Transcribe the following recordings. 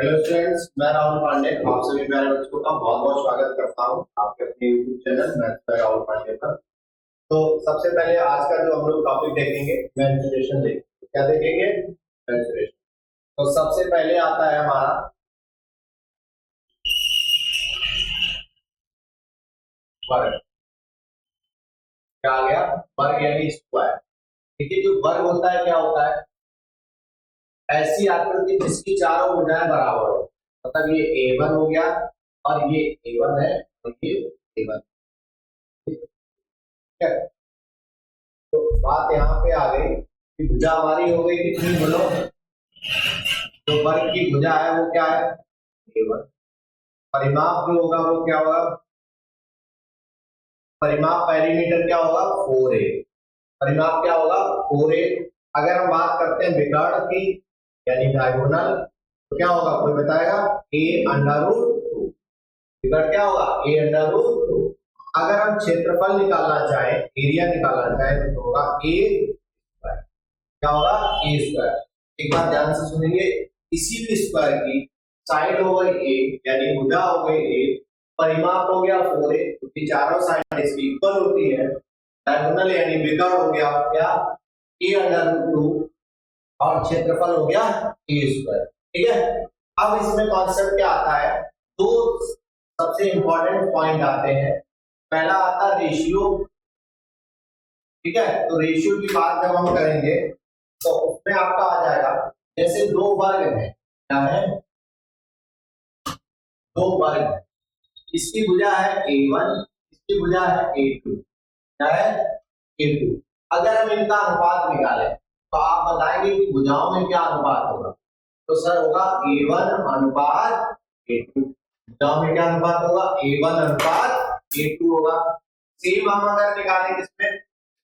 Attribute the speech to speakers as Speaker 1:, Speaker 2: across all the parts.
Speaker 1: Hello students, मैं राहुल पांडे आप सभी प्यारे बच्चों का बहुत बहुत स्वागत करता हूं आपके अपने YouTube channel maths by Rahul Pandey पर। तो सबसे पहले आज का जो हम लोग टॉपिक देखेंगे मेंसुरेशन देखेंगे। क्या देखेंगे? मेंसुरेशन। तो सबसे पहले आता है हमारा वर्ग। क्या आ गया? वर्ग यानी स्क्वायर। देखिए जो वर्ग होता है क्या होता है? ऐसी आकृति जिसकी चारों भुजाएं बराबर हो। मतलब ये A1 हो गया और ये A1 है और ये A1। ठीक है, तो बात यहाँ पे आ गई कि भुजा हमारी हो गई कितनी? बोलो। जो वर्ग की भुजा है वो क्या है? A1। परिमाप जो होगा वो क्या होगा? परिमाप पेरीमीटर क्या होगा? 4a। परिमाप क्या होगा? 4a। अगर हम बात करते हैं विकर्ण की यानी डायगोनल तो क्या होगा? कोई बताएगा? a√2। विकर्ण क्या होगा? a√2। अगर हम क्षेत्रफल निकालना चाहें, एरिया निकालना चाहें तो होगा a स्क्वायर। क्या होगा? a square. एक बार ध्यान से सुनेंगे, किसी भी स्क्वायर की साइड हो गई a यानी भुजा हो गई a, परिमाप हो गया 4a क्योंकि चारों साइड इसकी इक्वल होती है। डायगोनल यानी विकर्ण हो गया क्या? a√2 और क्षेत्रफल हो गया a स्क्वायर। ठीक है, अब इसमें कॉन्सेप्ट क्या आता है? दो सबसे इंपॉर्टेंट पॉइंट आते हैं। पहला आता है रेशियो। ठीक है, तो रेशियो की बात जब हम करेंगे तो उसमें आपका आ जाएगा, जैसे दो वर्ग है, क्या है? दो वर्ग है, इसकी भुजा है A1, इसकी भुजा है A2। क्या है? A2। अगर हम इनका अनुपात निकालें तो आप बताएंगे कि भुजाओं में क्या अनुपात होगा? तो सर होगा A1 अनुपात A2। भुजाओं में क्या अनुपात होगा? A1 अनुपात A2 होगा। सेम हम अगर निकालें किसमें?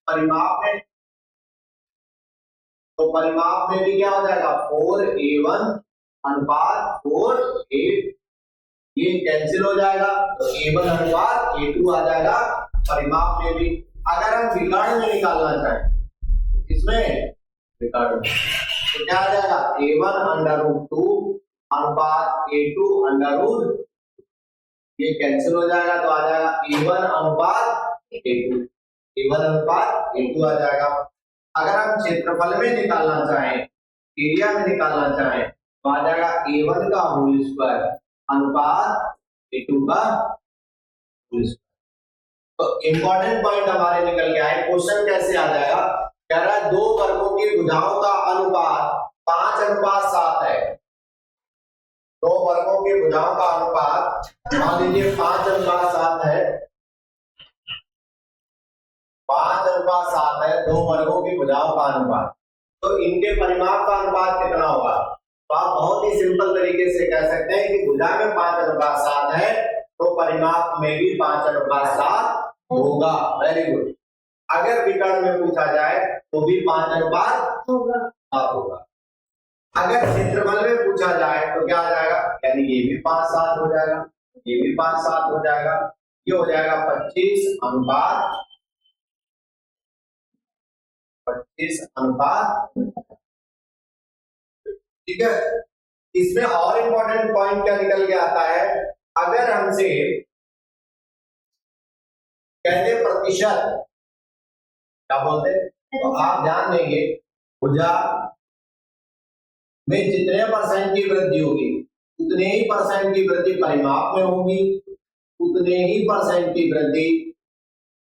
Speaker 1: परिमाप में, तो परिमाप में भी क्या हो जाएगा? 4a1 अनुपात 4a, ये कैंसिल हो जाएगा तो a1 अनुपात a2 आ जाएगा परिमाप में भी। अगर हम विकर्ण में निकालना चाहें, इसमें विकर्ण में तो क्या आ जाएगा? a1√2 अनुपात a2√, ये कैंसिल हो जाएगा तो आ जाएगा a1 अनुपात a2, a1 अनुपात a2 आ जाएगा। अगर हम क्षेत्रफल में निकालना चाहें, एरिया में निकालना चाहें तो आ जाएगा a1 का होल स्क्वायर अनुपात a2 का होल स्क्वायर। तो इंपॉर्टेंट पॉइंट हमारे निकल के आए। क्वेश्चन कैसे आ जाएगा? कह रहा है दो वर्गों की भुजाओं का अनुपात 5:7 है। दो वर्गों की भुजाओं का अनुपात मान लीजिए 5:7 है। 5:7 है दो वर्गों की भुजाओं का अनुपात। तो इनके परिमाप का अनुपात कितना होगा? तो आप बहुत ही सिंपल तरीके से कह सकते हैं कि भुजा में 5:7 है तो परिमाप में भी 5:7 होगा। Very good. अगर विकर्ण में पूछा जाए तो भी 5:7 होगा। अगर क्षेत्रफल में पूछा जाए तो क्या आ जाएगा? यानी ये भी 5:7 हो जाएगा, ये भी 5:7 हो जाएगा, ये हो जाएगा 25:25। ठीक है, इसमें और इंपॉर्टेंट पॉइंट क्या निकल के आता है? अगर हमसे कहते प्रतिशत, क्या बोलते हैं? तो आप ध्यान देंगे भुजा में जितने परसेंट की वृद्धि होगी उतने ही परसेंट की वृद्धि परिमाप में होगी, उतने ही परसेंट की वृद्धि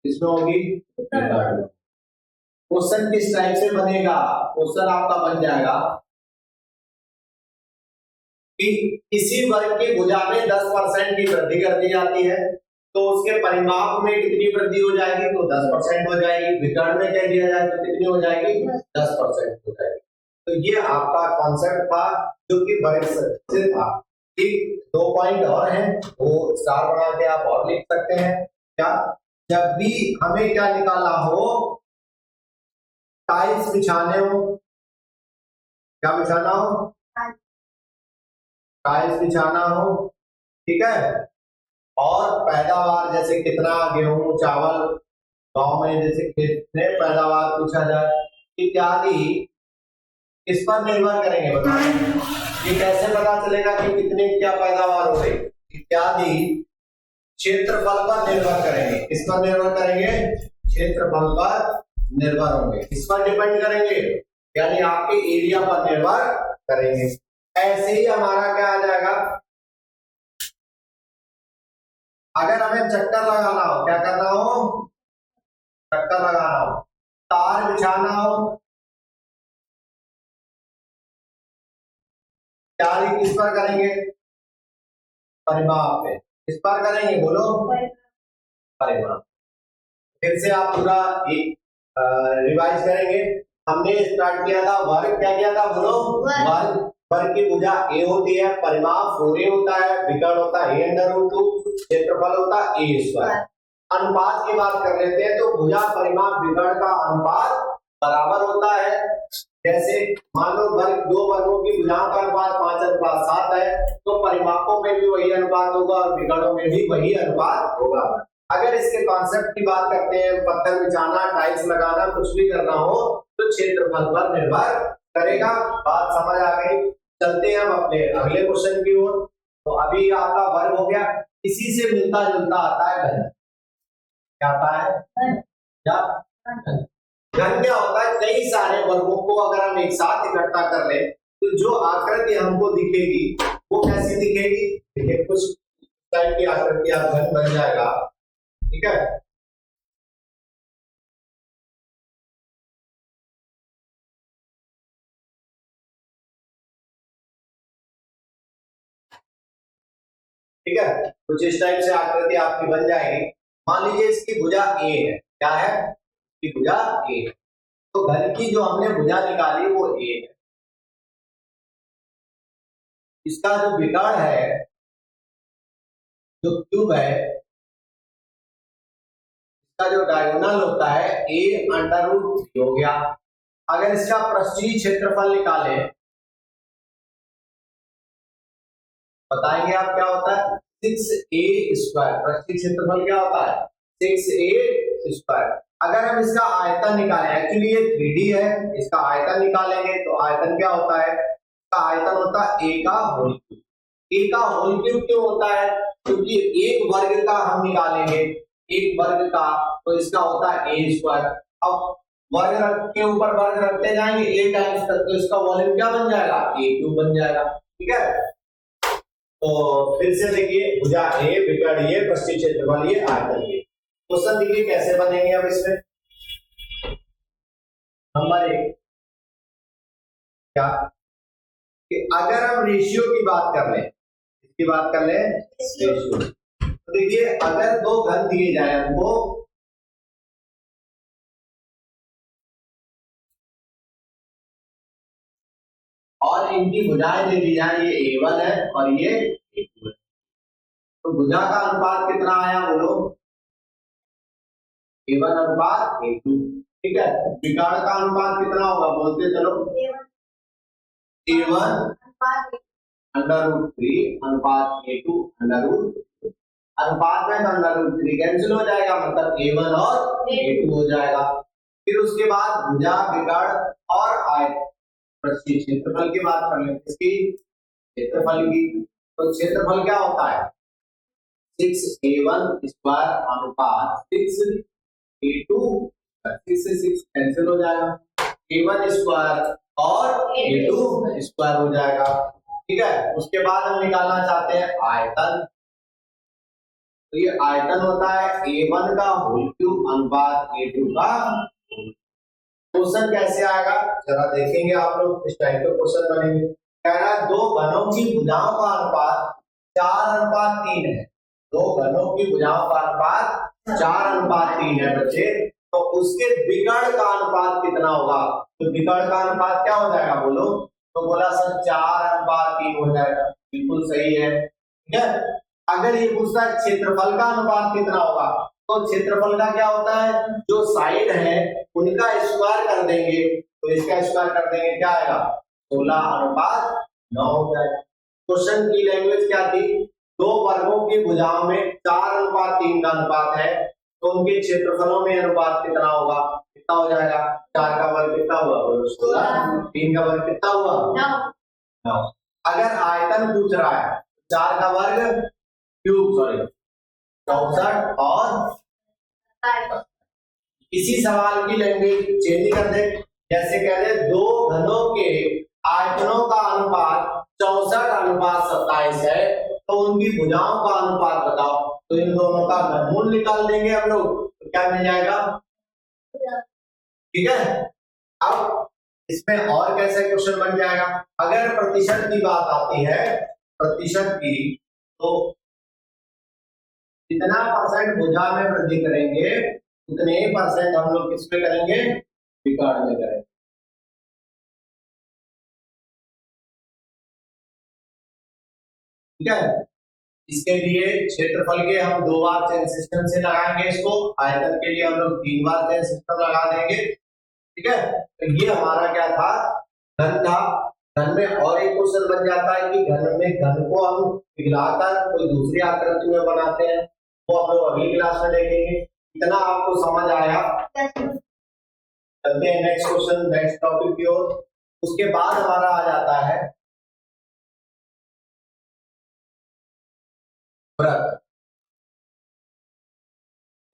Speaker 1: इसमें होगी। क्वेश्चन किस टाइप से बनेगा? क्वेश्चन आपका बन जाएगा कि किसी वर्ग की भुजा में 10% की वृद्धि कर दी जाती है तो उसके परिमाप में कितनी वृद्धि हो जाएगी? तो 10% हो जाएगी। विकर्ण में कह दिया जाए तो कितनी हो जाएगी? 10% हो जाएगी। तो ये आपका कॉन्सेप्ट था जो कि वर्ग से था। ठीक, दो पॉइंट और हैं, वो स्टार बना के आप और लिख सकते हैं। क्या? जब भी हमें क्या निकालना हो, टाइल्स बिछाने हो, क्या बिछाना हो? टाइल्स बिछाना हो, ठीक है, और पैदावार जैसे कितना गेहूं चावल गांव में जैसे कितने पैदावार पूछा जाए इत्यादि, इस पर निर्भर करेंगे। बताएं ये कैसे पता चलेगा कि कितने क्या पैदावार हो रही इत्यादि क्षेत्रफल पर निर्भर करेंगे। किस पर निर्भर करेंगे? क्षेत्रफल पर निर्भर होंगे। किस पर डिपेंड करेंगे? यानी आपके एरिया पर निर्भर करेंगे। ऐसे ही हमारा क्या आ जाएगा, अगर हमें चक्कर लगाना हो, क्या करना हो? चक्कर लगाना हो, तार बिछाना हो, तैयारी किस पर करेंगे? परिमाप पे। किस पर करेंगे? बोलो। परिमाप। फिर से आप पूरा रिवाइज करेंगे। हमने स्टार्ट किया था वर्ग, क्या किया था? बोलो। वर्ग। वर्ग की भुजा a होती है, परिमाप 4a होता है, विकर्ण होता है a√2, क्षेत्रफल होता है a स्क्वायर। अनुपात की बात कर लेते हैं तो भुजा परिमाप विकर्ण का अनुपात बराबर होता है। जैसे मान लो वर्ग, दो वर्गों की भुजाओं का अनुपात 5:7 है, तो परिमापों में भी वही अनुपात होगा और विकर्णों में भी वही अनुपात होगा। अगर इसके कॉन्सेप्ट की बात करते हैं, पत्थर बिछाना, टाइल्स लगाना, कुछ भी करना हो तो क्षेत्रफल पर निर्भर करेगा। बात समझ आ गई? चलते हैं हम अपने अगले क्वेश्चन की ओर। तो अभी आपका वर्ग हो गया, इसी से मिलता जुलता आता है घन। क्या आता है? क्या? घन क्या होता है? कई सारे वर्गों को अगर हम एक साथ इकट्ठा कर ले तो जो आकृति हमको दिखेगी वो कैसी दिखेगी? देखिए कुछ टाइप की आकृति आप घन बन जाएगा, ठीक है। ठीक है, कुछ इस टाइप से आकृति आपकी बन जाएगी। मान लीजिए इसकी भुजा ए है। क्या है? इसकी भुजा ए है। तो घन की जो हमने भुजा निकाली वो ए है। इसका जो विकर्ण है, जो क्यूब है, इसका जो डायगोनल होता है a√3 हो गया। अगर इसका पृष्ठीय क्षेत्रफल निकाले, बताएंगे आप क्या होता है? 6a square. पृष्ठीय क्षेत्रफल क्या होता है? 6a square. अगर हम इसका आयतन निकालें, एक्चुअली ये 3D है, इसका आयतन निकालेंगे तो आयतन क्या होता है? इसका आयतन होता है a का होल क्यूब। a का होल क्यूब क्यों होता है? क्योंकि एक वर्ग का हम निकालेंगे, एक वर्ग का, तो इसका होता है a स्क्वायर। अब वर्ग के ऊपर वर्ग रखते जाएंगे a टाइम्स तक, तो इसका वॉल्यूम क्या बन जाएगा? a क्यूब बन जाएगा। ठीक है, तो फिर से देखिए, भुजा ए, विकर्ण ये, पृष्ठीय क्षेत्रफल ये, आयतन ये। क्वेश्चन देखिए कैसे बनेंगे अब इसमें। नंबर 1 क्या कि अगर हम रेशियो की बात कर लें, इसकी बात कर लें रेशियो, तो देखिए अगर दो घन दिए जाए हमको, और इनकी भुजाएं दे दी जाए, ये a1 है और ये a2 है, तो भुजा का अनुपात कितना आया? बोलो। a1:a2। ठीक है, विकर्ण का अनुपात कितना होगा? बोलते चलो। a1/√3 अनुपात a2/√3। अनुपात में तो √3 कैंसिल हो जाएगा, मतलब a1 और a2 हो जाएगा। फिर उसके बाद भुजा, विकर्ण और आयतन, पृष्ठीय क्षेत्रफल की बात कर लेते हैं, इसकी क्षेत्रफल की। तो क्षेत्रफल क्या होता है? 6a1 स्क्वायर अनुपात 6a2। 6 से 6 कैंसिल हो जाएगा, a1 स्क्वायर और a2 स्क्वायर हो जाएगा। ठीक है, उसके बाद हम निकालना चाहते हैं आयतन। तो ये आयतन होता है a1 का होल क्यूब अनुपात a2 का। क्वेश्चन कैसे आएगा जरा देखेंगे आप लोग, इस टाइप का क्वेश्चन बनेंगे। कह रहा है दो घनों की भुजाओं का अनुपात 4:3 है। दो घनों की भुजाओं का अनुपात 4:3 है बच्चे, तो उसके विकर्ण का अनुपात कितना होगा? तो विकर्ण का अनुपात क्या हो जाएगा? बोलो। तो बोला सर 4:3 हो जाएगा, बिल्कुल सही है। ठीक है, अगर ये पूछता है क्षेत्रफल का अनुपात कितना होगा, तो क्षेत्रफल का क्या होता है? जो साइड है उनका स्क्वायर कर देंगे, तो इसका स्क्वायर कर देंगे, क्या आएगा? 16:9 हो जाएगा। क्वेश्चन की लैंग्वेज क्या थी? दो वर्गों की भुजाओं में 4:3 का अनुपात है, तो उनके क्षेत्रफलों में अनुपात कितना होगा? कितना हो जाएगा? 4 का वर्ग कितना हुआ? 16। 3 का वर्ग कितना हुआ? 9। अगर आयतन पूछ रहा है 4 का वर्ग क्यूब, सॉरी 64 और इसी सवाल की लैंग्वेज चेंज कर दे, जैसे कह दे दो घनों के आयतनों का अनुपात 64:27 है, तो उनकी भुजाओं का अनुपात बताओ। तो इन दोनों का घनमूल निकाल देंगे हम लोग, तो क्या मिल जाएगा, ठीक है। अब इसमें और कैसे क्वेश्चन बन जाएगा, अगर प्रतिशत की बात आती है, प्रतिशत की, तो जितना परसेंट भुजा में वृद्धि करेंगे उतने ही परसेंट हम लोग किस पे करेंगे, विकर्ण में करेंगे। ठीक है, इसके लिए क्षेत्रफल के हम 2 बार चेन सिस्टम से लगाएंगे इसको, आयतन के लिए हम लोग 3 बार चेन सिस्टम लगा देंगे। ठीक है, तो ये हमारा क्या था, घन था। घन में और एक क्वेश्चन बन जाता है कि घन में घन को हम पिघलाकर कोई दूसरी आकृति में बनाते हैं, वो हम लोग अगली क्लास में देखेंगे। इतना आपको समझ आया, चलते हैं नेक्स्ट क्वेश्चन, नेक्स्ट टॉपिक की ओर। उसके बाद हमारा आ जाता है व्रत।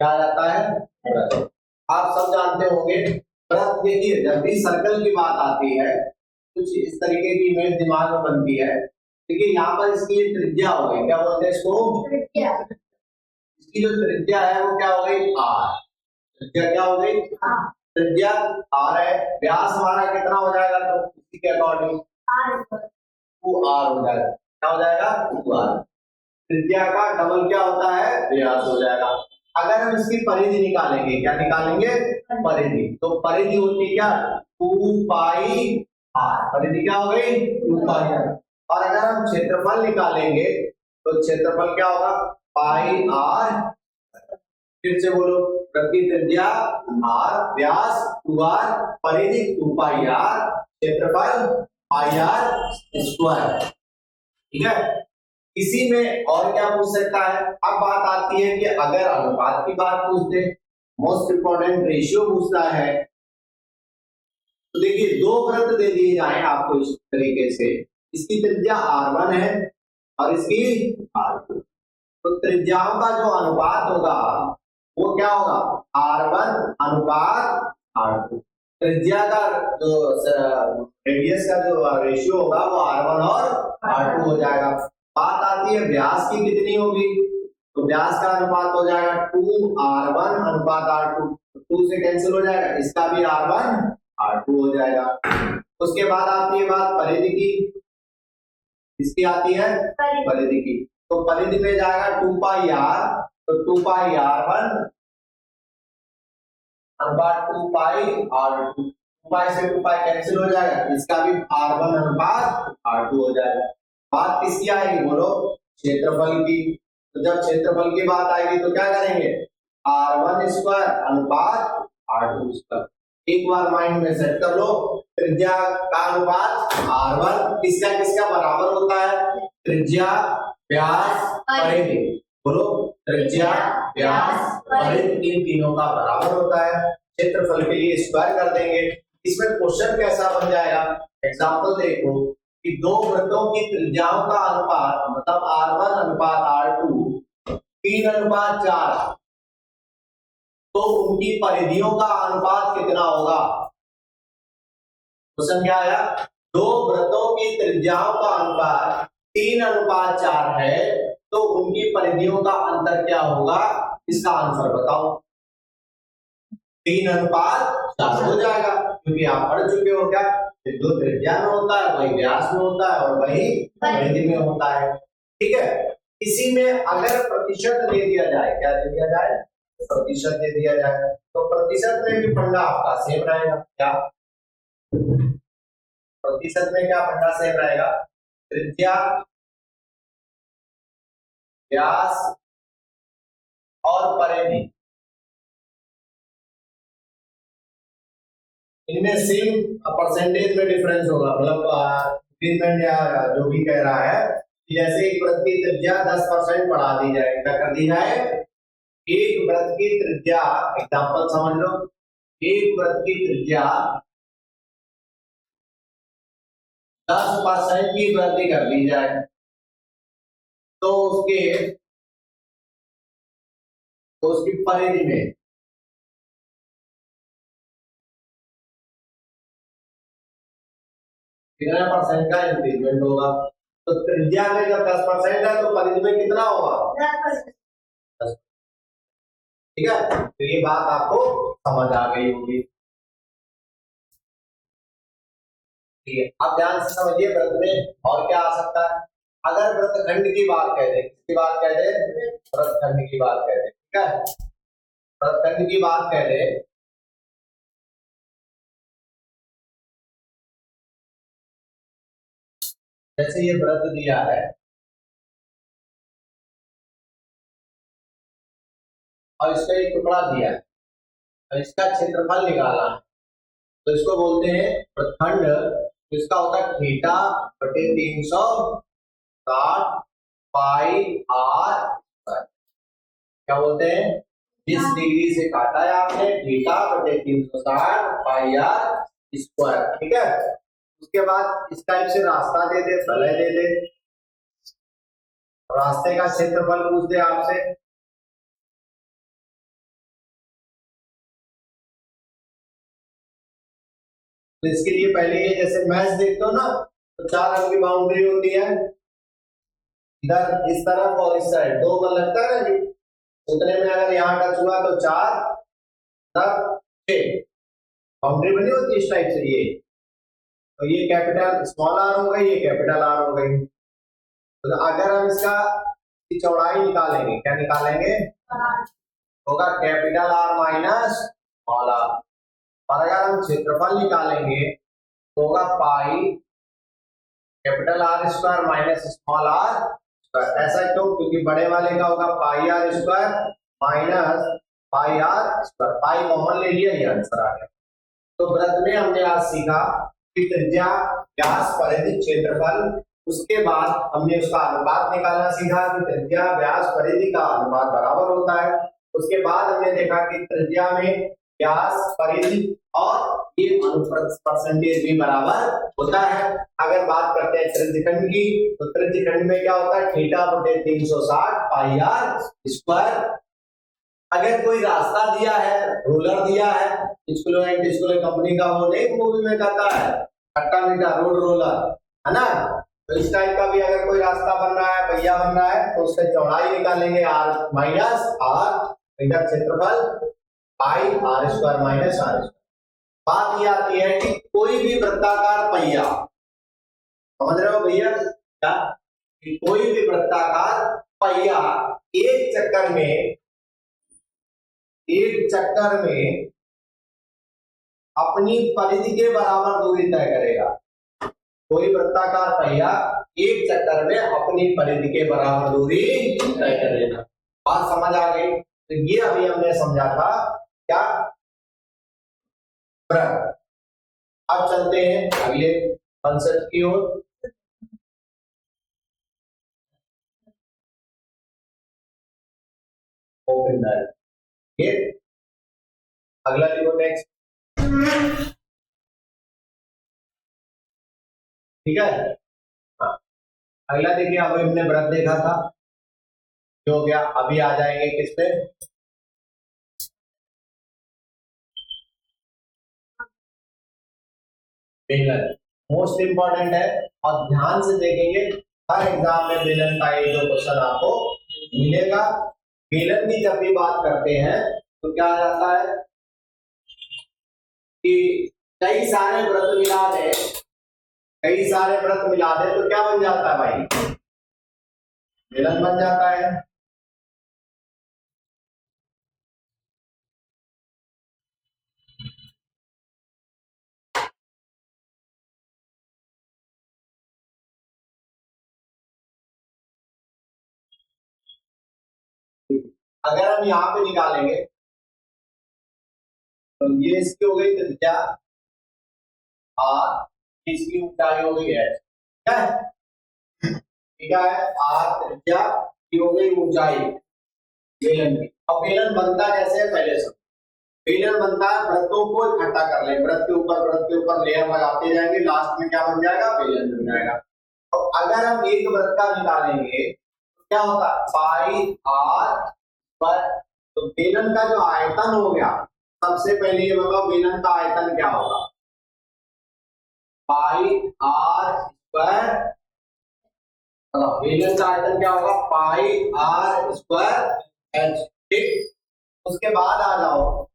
Speaker 1: क्या आ जाता है, व्रत। आप सब जानते होंगे व्रत। देखिए, जब भी सर्कल की बात आती है कुछ इस तरीके की इमेज दिमाग में बनती है। देखिए यहाँ पर इसकी त्रिज्या हो गई, क्या बोलते हैं इसको, इसकी जो त्रिज्या है वो क्या हो गई, आर। त्रिज्या क्या हो गई, त्रिज्या आर है। व्यास हमारा कितना हो जाएगा, तो इसी के अकॉर्डिंग 2r हो जाएगा। क्या हो जाएगा, 2r। त्रिज्या का डबल क्या होता है, व्यास हो जाएगा। अगर हम इसकी परिधि निकालेंगे, क्या निकालेंगे, परिधि, तो परिधि होती क्या, 2 पाई r। परिधि क्या हो गई, 2 पाई r। और अगर हम क्षेत्रफल निकालेंगे तो क्षेत्रफल क्या होगा, पाई r। फिर से बोलो, प्रति त्रिज्या r, व्यास 2r, परिधि 2 पाई r, क्षेत्रफल पाई r स्क्वायर। ठीक है, इसी में और क्या पूछ सकता है। अब बात आती है कि अगर अनुपात की बात पूछ दे, मोस्ट इंपोर्टेंट रेशियो पूछता है, तो देखिए 2 वृत्त दे दिए जाए आपको इस तरीके से, इसकी त्रिज्या r1 है और इसकी r2, तो त्रिज्याओं का जो अनुपात होगा वो क्या होगा, r1 अनुपात r2। त्रिज्या का जो रेडियस का जो रेशियो होगा वो r1 और r2 हो जाएगा। बात आती है व्यास की कितनी होगी, तो व्यास का अनुपात हो जाएगा 2r1 अनुपात r2, 2 से कैंसिल हो जाएगा, इसका भी r1 r2 हो जाएगा। उसके बाद आती है बात परिधि की, इसकी आती है परिधि की, तो परिधि में जाएगा 2 पाई r, तो 2 पाई r1 अनुपात 2 पाई r2, 2 पाई से 2 पाई कैंसिल हो जाएगा, इसका भी r1 अनुपात r2 हो जाएगा। बात किसकी आएगी, बोलो, क्षेत्रफल की। तो जब क्षेत्रफल की बात आएगी तो क्या करेंगे, r1 स्क्वायर अनुपात r2 स्क्वायर। एक बार माइंड में सेट कर लो, त्रिज्या का अनुपात r1 किसका किसका बराबर होता है, त्रिज्या व्यास परिधि, बोलो, त्रिज्या व्यास परिधि, इन तीनों का बराबर होता है। क्षेत्रफल के लिए स्क्वायर कर देंगे। इसमें क्वेश्चन कैसा बन जाएगा, एग्जांपल देखो कि 2 वृत्तों की त्रिज्याओं का अनुपात, मतलब r1 अनुपात r2 3:4, तो उनकी परिधियों का अनुपात कितना होगा। क्वेश्चन क्या आया, 2 वृत्तों की त्रिज्याओं का अनुपात 3:4 है, तो उनकी परिधियों का अंतर क्या होगा, इसका आंसर बताओ। 3:4 हो जाएगा, क्योंकि आप पढ़ चुके हो क्या, जो त्रिज्या में होता है वही व्यास में होता है और वही परिधि में होता है। ठीक है, इसी में अगर प्रतिशत दे दिया जाए, क्या दे दिया जाए, प्रतिशत दे दिया जाए, तो प्रतिशत में भी फंडा आपका सेम रहेगा। क्या प्रतिशत में क्या फंडा सेम रहेगा, त्रिज्या व्यास और परिधि, इनमें सेम परसेंटेज में डिफरेंस होगा, मतलब इंक्रीमेंट या जो भी कह रहा है, जैसे एक वृत्त की त्रिज्या 10% बढ़ा दी जाए, क्या कर दी जाए, एक वृत्त की त्रिज्या, एग्जांपल समझ लो, एक वृत्त की त्रिज्या 10% की वृद्धि कर दी जाए तो उसकी परिधि में कितने परसेंट का इंक्रीजमेंट होगा। तो त्रिज्या में जब 10% है तो परिधि में कितना होगा 10%। ठीक है, तो ये बात आपको समझ आ गई होगी। ठीक है, अब ध्यान से समझिए वृत्त में और क्या आ सकता है। अगर वृत्तखंड की बात कह दे, किसकी बात कह दे, वृत्तखंड की बात कह दे। ठीक है, वृत्तखंड की बात कह दे जैसे ये वृत्त दिया है और इसका एक टुकड़ा दिया है और इसका क्षेत्रफल निकाला है, तो इसको बोलते हैं वृत्तखंड। इसका होता है थीटा बटे 360 पाई आर स्क्वायर। क्या बोलते हैं, जिस डिग्री से काटा है आपने थीटा बटे 360 पाई आर स्क्वायर। ठीक है, उसके बाद इस टाइप से रास्ता दे दे, वलय दे दे, रास्ते का क्षेत्रफल पूछ दे आपसे। तो इसके लिए पहले ये जैसे मैच देखते हो ना, तो 4 रंग की बाउंड्री होती है, इधर इस तरफ और इस साइड, 2 बल लगता है ना जी। उतने में अगर यहाँ टच हुआ तो 4 तक 6 बाउंड्री बनी होती है इस टाइप से। ये तो ये कैपिटल स्मॉल आर हो गई, ये कैपिटल आर हो गई। तो अगर हम इसका चौड़ाई निकालेंगे, क्या निकालेंगे, होगा capital R minus small R. और अगर हम क्षेत्रफल निकालेंगे तो होगा pi capital R square minus small R square. ऐसा क्यों, क्योंकि बड़े वाले का होगा pi R square minus pi R square, pi common ले लिया, ये आंसर आ गया। तो वृत्त में हमने आज सीखा कि त्रिज्या, व्यास, परिधि, क्षेत्रफल। उसके बाद हमने उसका अनुपात निकालना सीखा कि त्रिज्या, व्यास, परिधि का अनुपात बराबर होता है। उसके बाद हमने देखा कि त्रिज्या में व्यास, परिधि और ये परसेंटेज भी बराबर होता है। अगर बात करते हैं त्रिज्यखंड की, तो त्रिज्यखंड में क्या होता है, थीटा बटे 360 पाई आर स्क्वायर। अगर कोई रास्ता दिया है, रोलर दिया है, स्कूलो एंड डिस्कूलो कंपनी का, वो नहीं मूवी में कहता है खट्टा मीठा रोड रोलर, है ना। तो इस टाइप का भी अगर कोई रास्ता बन रहा है, पहिया बन रहा है, तो उससे चौड़ाई निकालेंगे आर माइनस आर, इधर क्षेत्रफल pi R square minus R square. बात ये आती है कि कोई भी वृत्ताकार पहिया, समझ रहे हो भैया क्या, कि कोई भी वृत्ताकार पहिया एक चक्कर में अपनी परिधि के बराबर दूरी तय करेगा। कोई वृत्ताकार पहिया एक चक्कर में अपनी परिधि के बराबर दूरी तय करेगा। बात समझ आ गई। तो ये अभी हमने समझा था क्या, वृत्त। अब चलते हैं अगले कंसेप्ट की ओर। ओपन दैट, ये अगला लिखो नेक्स्ट। ठीक है, हाँ। अगला देखिए, अभी हमने वृत्त देखा था, जो हो गया। अभी आ जाएंगे किस पे, बेलन। मोस्ट इंपॉर्टेंट है और ध्यान से देखेंगे, हर एग्जाम में बेलन का एक दो क्वेश्चन आपको मिलेगा। बेलन की जब भी बात करते हैं तो क्या आ जाता है कि कई सारे वृत्त मिला दे तो क्या बन जाता है भाई, बेलन बन जाता है। अगर हम यहाँ पे निकालेंगे तो ये इसकी हो गई त्रिज्या आर, इसकी ऊंचाई हो गई है, ठीक है, ठीक है, आर त्रिज्या की हो गई ऊंचाई बेलन की। अब बेलन बनता कैसे है पहले से, बेलन बनता है वृत्तों को इकट्ठा कर ले, वृत्त के ऊपर लेयर लगाते जाएंगे, लास्ट में क्या बन जाएगा, बेलन बन जाएगा। तो अगर हम एक वृत्त का निकालेंगे तो क्या होगा, पाई आर पर, तो बेलन का जो आयतन हो गया, सबसे पहले ये बताओ बेलन का आयतन क्या होगा, पाई आर स्क्वायर, बेलन का आयतन क्या होगा, पाई आर स्क्वायर एच, ठीक। उसके बाद आ जाओ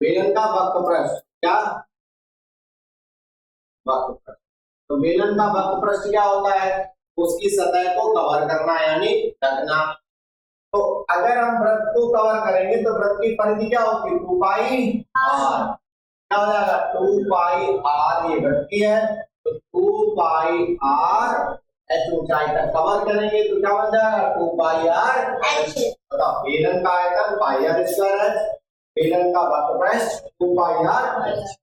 Speaker 1: बेलन का वक्रपृष्ठ, क्या वक्रपृष्ठ, तो बेलन का वक्रपृष्ठ क्या होता है, उसकी सतह को कवर करना यानी ढकना। तो अगर हम वृत्त को कवर करेंगे तो वृत्त की परिधि क्या होगी, 2 पाई आर, क्या हो जाएगा 2 पाई आर, ये वृत्त की है तो 2 पाई आर एच ऊंचाई तक कवर करेंगे तो क्या बन जाएगा, 2 पाई आर एच। बताओ बेलन का आयतन पाई आर स्क्वायर एच, बेलन का वक्रपृष्ठ 2 पाई आर एच।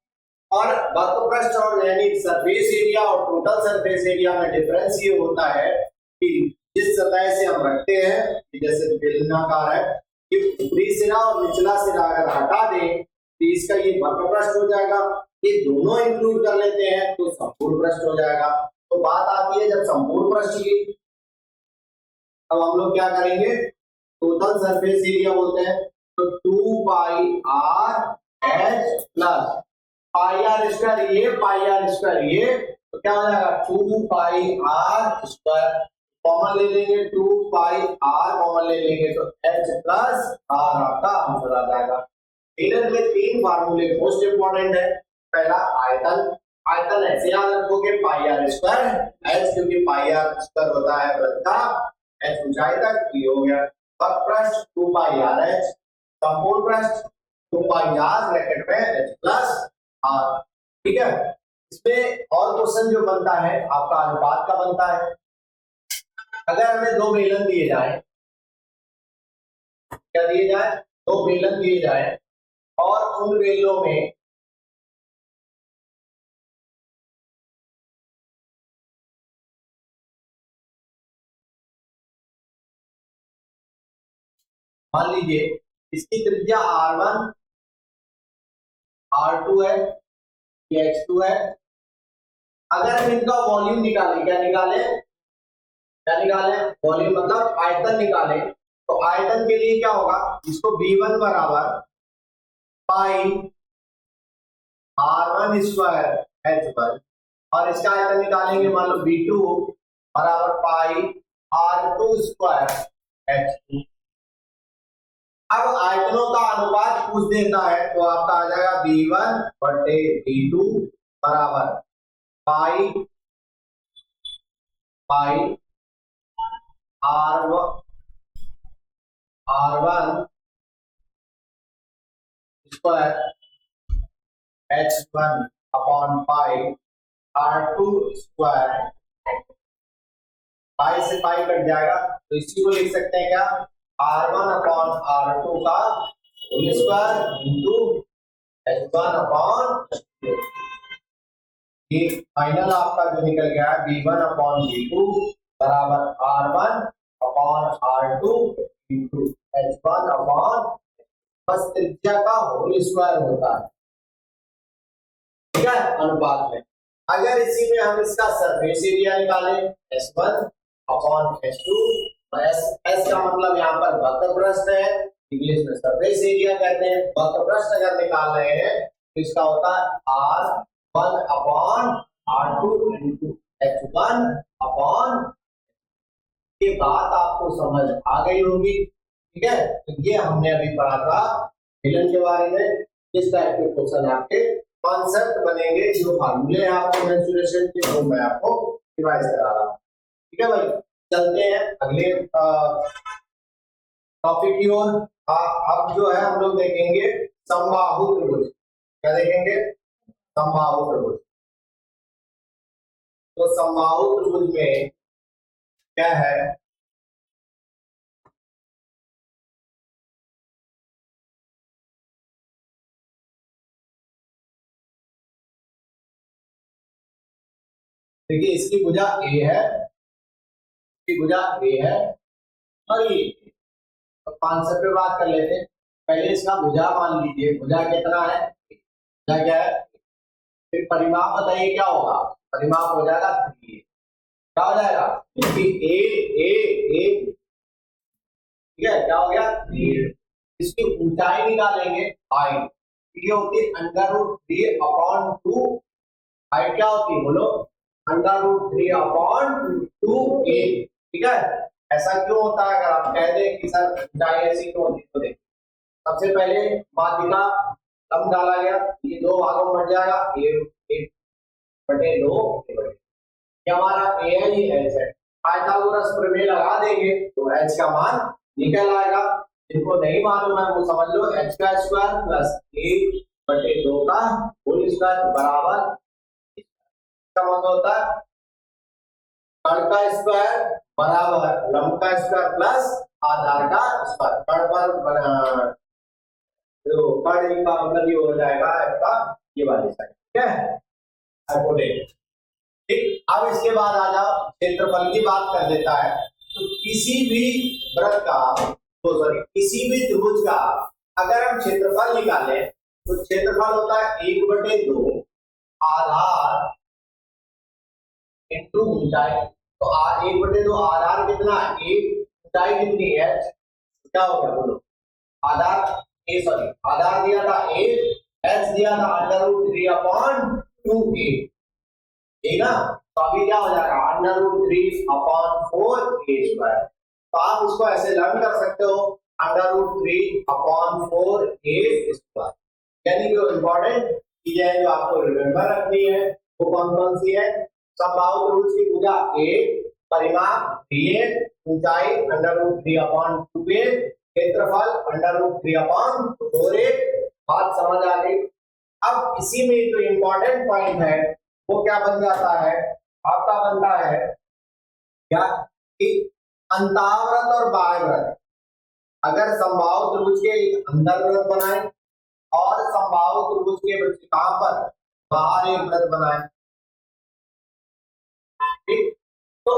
Speaker 1: और वक्रपृष्ठ और यानी सरफेस एरिया और टोटल सरफेस एरिया में डिफरेंस ये होता है कि जिस सतह से हम रखते हैं, जैसे बेलनाकार है, ये ऊपरी सिरा और निचला सिरा अगर हटा दें तो इसका ये वक्रपृष्ठ हो जाएगा, ये दोनों इंक्लूड कर लेते हैं तो संपूर्ण पृष्ठ हो जाएगा। तो बात आती है जब संपूर्ण पृष्ठ की, अब हम लोग क्या करेंगे, टोटल सरफेस एरिया बोलते हैं, तो 2 pi R H plus pi R square ये, पाई आर स्क्वायर ये, तो क्या हो जाएगा 2 पाई आर स्क्वायर, कॉमन ले लेंगे 2 पाई आर कॉमन ले लेंगे तो एच प्लस आर आपका आंसर आ जाएगा। बेलन के 3 फार्मूले मोस्ट इंपॉर्टेंट है, पहला आयतन, आयतन ऐसे याद रखोगे पाई आर स्क्वायर एच, क्योंकि पाई आर स्क्वायर होता है वृत्त का, एच ऊंचाई तक ये हो गया, वक्रपृष्ठ 2 पाई आर एच, संपूर्ण पृष्ठ 2 पाई आर ब्रैकेट में एच प्लस आर, ठीक है। इसमें और क्वेश्चन जो बनता है आपका अनुपात का बनता है, अगर हमें 2 बेलन दिए जाए, क्या दिए जाए, 2 बेलन दिए जाए और उन बेलनों में मान लीजिए इसकी त्रिज्या R1 R2 है, ये X2 है, अगर हम इनका वॉल्यूम निकालें, क्या निकालें, क्या निकालें, वॉल्यूम मतलब आयतन निकालें, तो आयतन के लिए क्या होगा, इसको V1 बराबर पाई R1 स्क्वायर H1 और इसका आयतन निकालेंगे, मान लो V2 बराबर पाई R2 स्क्वायर H2। अब आयतनों का अनुपात पूछ देता है तो आपका आ जाएगा V1 बटे V2 बराबर pi pi R1 square H1 upon pi R2 square, pi से पाई कट जाएगा तो इसी को लिख सकते हैं क्या, R1 अपॉन R2 का whole square into H1 upon, ये फाइनल आपका जो निकल गया है V1 अपॉन V2 बराबर R1 upon R2 into H1 upon, बस त्रिज्या का होल स्क्वायर होता है, ठीक है, अनुपात में। अगर इसी में हम इसका सरफेस एरिया निकालें S1 अपॉन S2, S का मतलब यहाँ पर वक्रपृष्ठ है, इंग्लिश में सरफेस एरिया कहते हैं, वक्रपृष्ठ अगर निकाल रहे हैं तो इसका होता है R1 upon R2 into H1 upon, ये बात आपको समझ आ गई होगी, ठीक है। तो ये हमने अभी पढ़ा था बेलन के बारे में, किस टाइप के क्वेश्चन आपके कॉन्सेप्ट बनेंगे, जो फार्मूले हैं आपको मेंसुरेशन के वो मैं आपको रिवाइज करा रहा हूँ, ठीक है भाई। चलते हैं अगले टॉपिक की ओर। अब जो है हम लोग देखेंगे समबाहु त्रिभुज, क्या देखेंगे, समबाहु त्रिभुज। तो समबाहु त्रिभुज में क्या है, देखिए इसकी भुजा A है, इसकी भुजा A है और ये, तो कॉन्सेप्ट पे बात कर लेते हैं। पहले इसका भुजा मान लीजिए, भुजा कितना है, भुजा क्या है, फिर परिमाप बताइए क्या होगा, परिमाप हो जाएगा 3a, क्या हो जाएगा, इसकी ए, ठीक है, क्या हो गया 3a। इसकी ऊंचाई निकालेंगे हाइट, ये होती है √3/2, हाइट क्या होती है बोलो, √3/2a, ठीक है। ऐसा क्यों होता है, अगर आप कह दें कि सर ऊंचाई ऐसी क्यों होती है, तो देखिए सबसे पहले माध्यिका लंब डाला गया, ये दो भागों में बट जाएगा, a/2, ये हमारा a है, ये h है, पाइथागोरस प्रमेय लगा देंगे तो h का मान निकल आएगा। जिनको नहीं मालूम है वो समझ लो, h का स्क्वायर प्लस a/2 का होल स्क्वायर बराबर, इसका मतलब होता है कर्ण का स्क्वायर बराबर लंब का स्क्वायर प्लस आधार का स्क्वायर। कर्ण पर तो कर्ण का मतलब ये हो जाएगा आपका ये वाली साइड, ठीक है, हाइपोटेनस। ठीक, अब इसके बाद आ जाओ क्षेत्रफल की बात कर देता है। तो किसी भी वृत्त का, तो सॉरी किसी भी त्रिभुज का अगर हम क्षेत्रफल निकालें तो क्षेत्रफल होता है 1/2 आधार इंटू ऊंचाई। तो 1/2 आधार कितना है, ऊंचाई कितनी है, क्या हो गया बोलो, आधार आधार दिया था a, h दिया था √3/2a, ठीक ना। तो अभी क्या हो जाएगा √3/4a²। तो आप उसको ऐसे लर्न कर सकते हो √3/4a²। यानी जो इंपॉर्टेंट चीजें हैं जो आपको रिमेंबर रखनी है वो कौन कौन सी है, समबाहु त्रिभुज की भुजा a, परिमाप ba, ऊंचाई √3/2a, क्षेत्रफल √3/4a। बात समझ आ गई। अब इसी में जो इंपॉर्टेंट पॉइंट है वो क्या बन जाता है, आपका बनता है क्या कि अंतःव्रत और बाह्यव्रत। अगर समबाहु त्रिभुज के अंदर व्रत बनाए और समबाहु त्रिभुज के वृत्तकार पर बाहर एक व्रत बनाए, ठीक, तो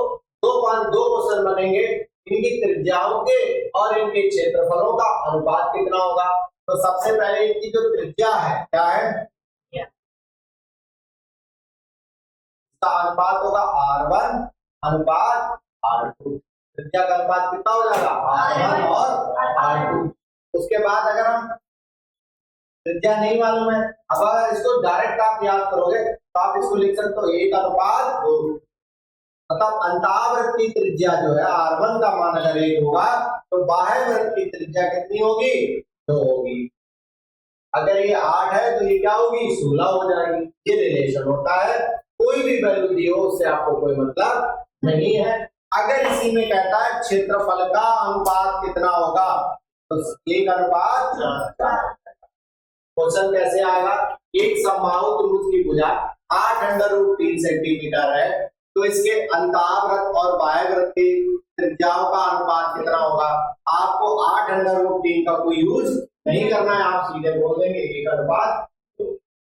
Speaker 1: दो क्वेश्चन बनेंगे, इनकी त्रिज्याओं के और इनके क्षेत्रफलों का अनुपात कितना होगा। तो सबसे पहले इनकी जो त्रिज्या है क्या है, इसका अनुपात होगा r1 अनुपात r2। त्रिज्या का अनुपात कितना हो जाएगा, r1 और r2। उसके बाद अगर हम त्रिज्या नहीं मालूम है, अब अगर इसको डायरेक्ट आप याद करोगे तो आप इसको लिख सकते हो 1/2। मतलब अंतःवृत्त की त्रिज्या जो है r1 का मान अगर 1 होगा तो बाह्य वृत्त की त्रिज्या कितनी होगी, 2 होगी। अगर ये 8 है तो ये क्या होगी, 16 हो जाएगी। ये रिलेशन होता है, कोई भी वैल्यू दी हो उससे आपको कोई मतलब नहीं है। अगर इसी में कहता है क्षेत्रफल का अनुपात कितना होगा तो 1/4। क्वेश्चन कैसे आएगा, एक समबाहु त्रिभुज की भुजा 8√3 सेंटीमीटर है तो इसके अंतःव्रत और बाह्यव्रत की त्रिज्याओं का अनुपात कितना होगा। आपको 8√3 का कोई यूज नहीं करना है, आप सीधे बोल देंगे 1/4।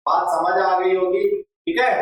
Speaker 1: बात समझ आ गई होगी, ठीक है।